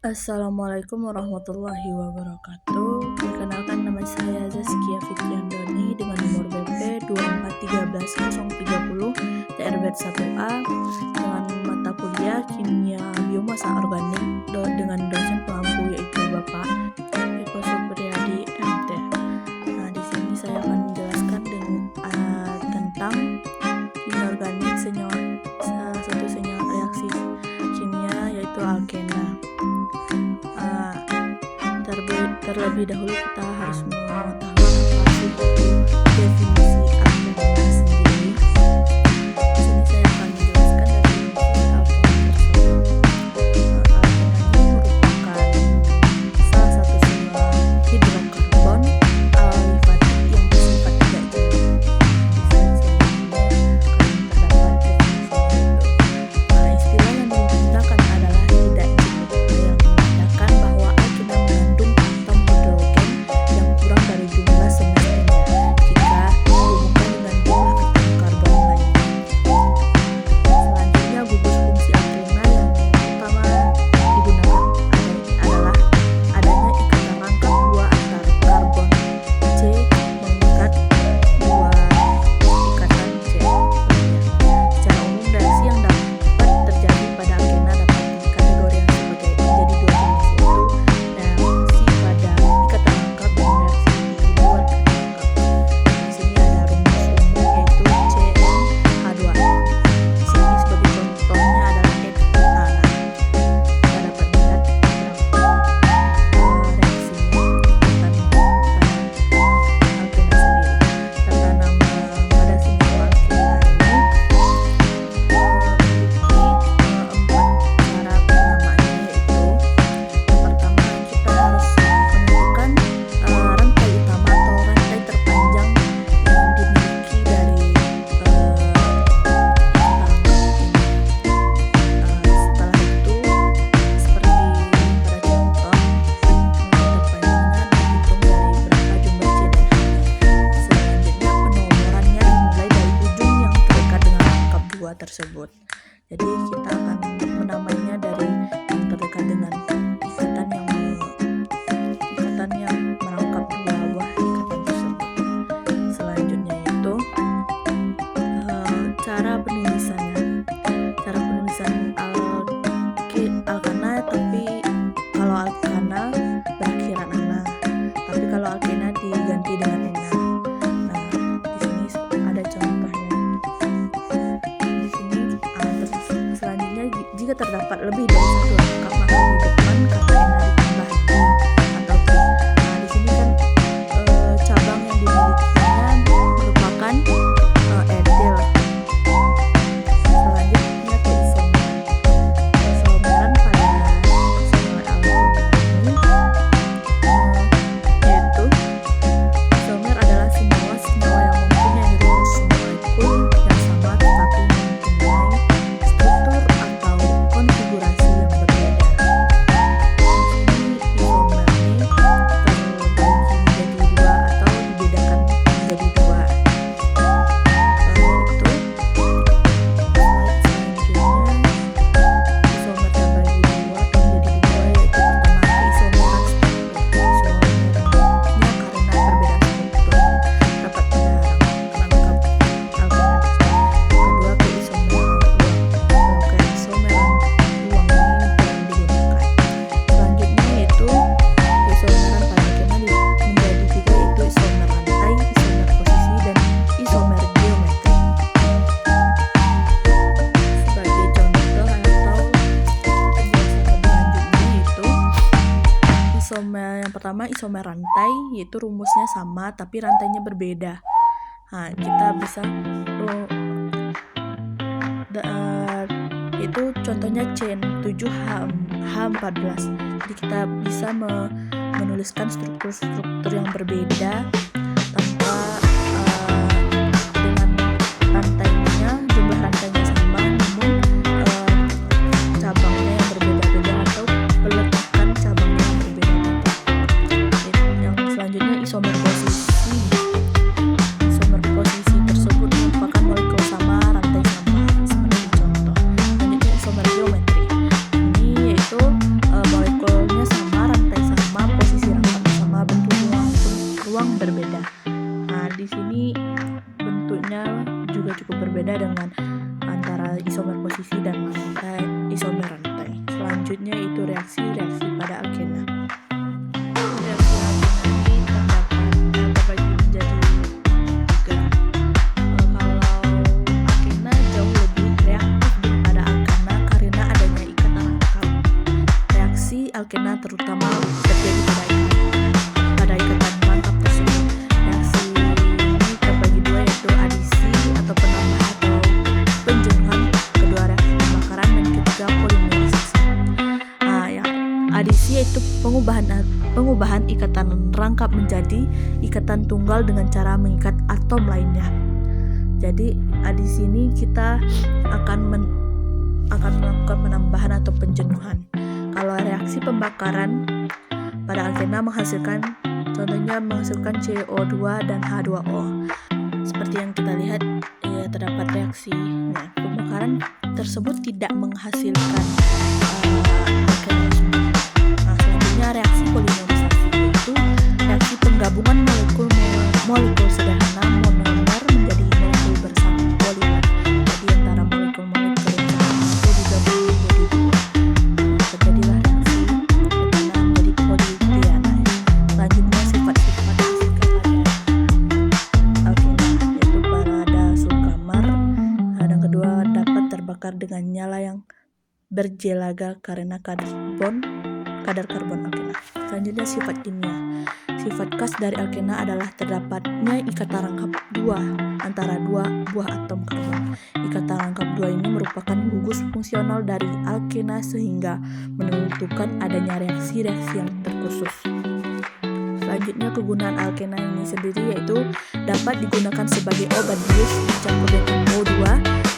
Assalamualaikum warahmatullahi wabarakatuh. Perkenalkan, nama saya Zaskia Fitriandani dengan nomor BP 2413030 TRB 1A dengan mata kuliah Kimia Biomasa Organik dengan dosen pengampu yaitu Bapak Eko Supriyadi MT. Nah, di sini saya akan menjelaskan tentang kimia organik salah satu senyawa reaksi kimia yaitu alkena. Terlebih dahulu kita harus mengetahui apa sih definisi alkena sendiri. Di sini saya akan menjelaskan definisi alkena tersebut. Alkena ini merupakan salah satu senyawa hidrokarbon alifatik yang bersifat tidak jauh. Terdapat definisi itu. Istilah yang digunakan adalah tidak jenuh yang menandakan bahwa alkena mengandung atom hidrogen yang kurang dari jumlah semestinya jika dihubungkan dengan jumlah atom karbon lainnya. Selanjutnya, gugus fungsi alkena yang utama digunakan adalah adanya ikatan rangkap dua antar karbon C mengikat dua ikatan C. Secara umum, reaksi yang dapat terjadi pada alkena dapat dikategorikan sebagai menjadi dua jenis, yaitu reaksi pada ikatan rangkap dan reaksi di luar ikatan rangkap. Di sini ada rumus umum yaitu CnH2n. Di sini sebagai contohnya adalah etana. Kita dapat melihat reaksinya ikatan pada alkena sendiri. Tertanam pada senyawa alkena ini empat cara penamaannya, yaitu yang pertama kita harus menentukan rantai utama atau rantai terpanjang yang dimiliki dari ikatan rangkap ini. Setelah itu, seperti pada contoh, rantai terpanjangnya dihitung dari berapa jumlah C dan H-nya. Selanjutnya, penomorannya dimulai dari ujung yang terikat dengan rangkap dua tersebut. Jadi kita akan menamainya dari yang terdekat dengan ikatan yang merangkap dua buah ikatan tersebut. Selanjutnya itu cara penulisannya. Cara penulisan alkana, tapi kalau alkana berakhiran ana, tapi kalau alkena diganti dengan ena. Nah, di sini ada contohnya. Di sini selanjutnya, jika terdapat lebih dari satu rangkap maka di depan kata ena ditambah di atau ki. Nah, di sini kan cabang yang dimilikinya merupakan etil. Selanjutnya ke isomer. Isomeran pada senyawa alkena ini yaitu isomer adalah senyawa yang mempunyai rumus molekul yang sama tetapi mempunyai struktur atau konfigurasi yang berbeda. Di sini isomer ini terbagi menjadi dua atau dibedakan menjadi dua. Itu isomer terbagi dua atau menjadi dua, yaitu pertama keisomeran struktur. Isomernya karena perbedaan struktur yang terdapat pada rangkap alkena. Kedua, keisomeran ruang. Kalau keisomeran ruang ini jarang digunakan. Selanjutnya yaitu keisomeran pada alkena menjadi tiga, yaitu isomer rantai, isomer posisi, dan isomer geometri. Sebagai contoh atau penjelasan lebih lanjutnya yaitu isomer yang pertama, isomer rantai, yaitu rumusnya sama tapi rantainya berbeda. Nah, kita bisa itu contohnya CN7H14. Jadi kita bisa menuliskan struktur-struktur yang berbeda tanpa dengan rantainya, jumlah rantainya sama namun cabangnya yang berbeda-beda atau peletakan cabangnya yang berbeda-beda. Yang selanjutnya isomer posisi. Isomer posisi tersebut merupakan molekul sama, rantai sama, seperti contoh. Selanjutnya isomer geometri. Ini yaitu molekul reaksi-reaksi pada alkena. Reaksi alkena ini terbagi menjadi tiga. Kalau alkena jauh lebih reaktif daripada alkana karena adanya ikatan rangkap. Reaksi alkena terutama terjadi pada ikatan rangkap tersebut. Reaksi ini terbagi dua, yaitu adisi atau penambahan atau penjenuhan, kedua reaksi pembakaran, dan ketiga polimerisasi. Adisi yaitu pengubahan ikatan rangkap menjadi ikatan tunggal dengan cara mengikat atom lainnya. Jadi adisi ini kita akan melakukan penambahan atau penjenuhan. Kalau reaksi pembakaran pada alkena contohnya menghasilkan CO2 dan H2O. Seperti yang kita lihat, terdapat reaksi. Nah, pembakaran tersebut tidak menghasilkan alkena. Selanjutnya reaksi polimerisasi, yaitu reaksi penggabungan molekul sederhana monomer menjadi molekul bersama polimer. Jadi antara molekul-molekul yang sama itu digabung menjadi dua. Terjadilah reaksi metana menjadi polyietiana. Selanjutnya sifat-sifat fisika pada alkena, yaitu parada sulkamar. Dan kedua, dapat terbakar dengan nyala yang berjelaga karena kadar karbon alkena. Selanjutnya sifat kimia. Sifat khas dari alkena adalah terdapatnya ikatan rangkap dua antara dua buah atom karbon. Ikatan rangkap dua ini merupakan gugus fungsional dari alkena sehingga menentukan adanya reaksi-reaksi yang terkhusus. Selanjutnya kegunaan alkena ini sendiri yaitu dapat digunakan sebagai obat bius dicampur dengan O2.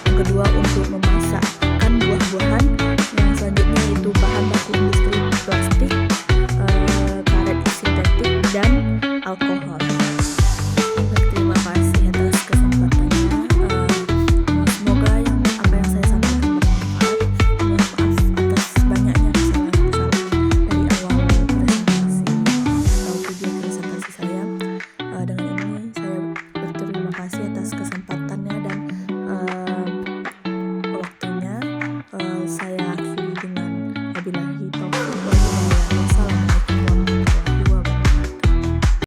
Yang kedua, untuk memasakkan buah-buahan. Yang selanjutnya yaitu bahan baku industri plastik, karet sintetik, dan alkohol. Terima kasih atas kesempatannya. Semoga apa yang saya sampaikan bermanfaat. Mohon maaf atas banyaknya kesalahan-kesalahan dari awal presentasi atau video presentasi saya. Dengan ini saya berterima kasih atas kesempatan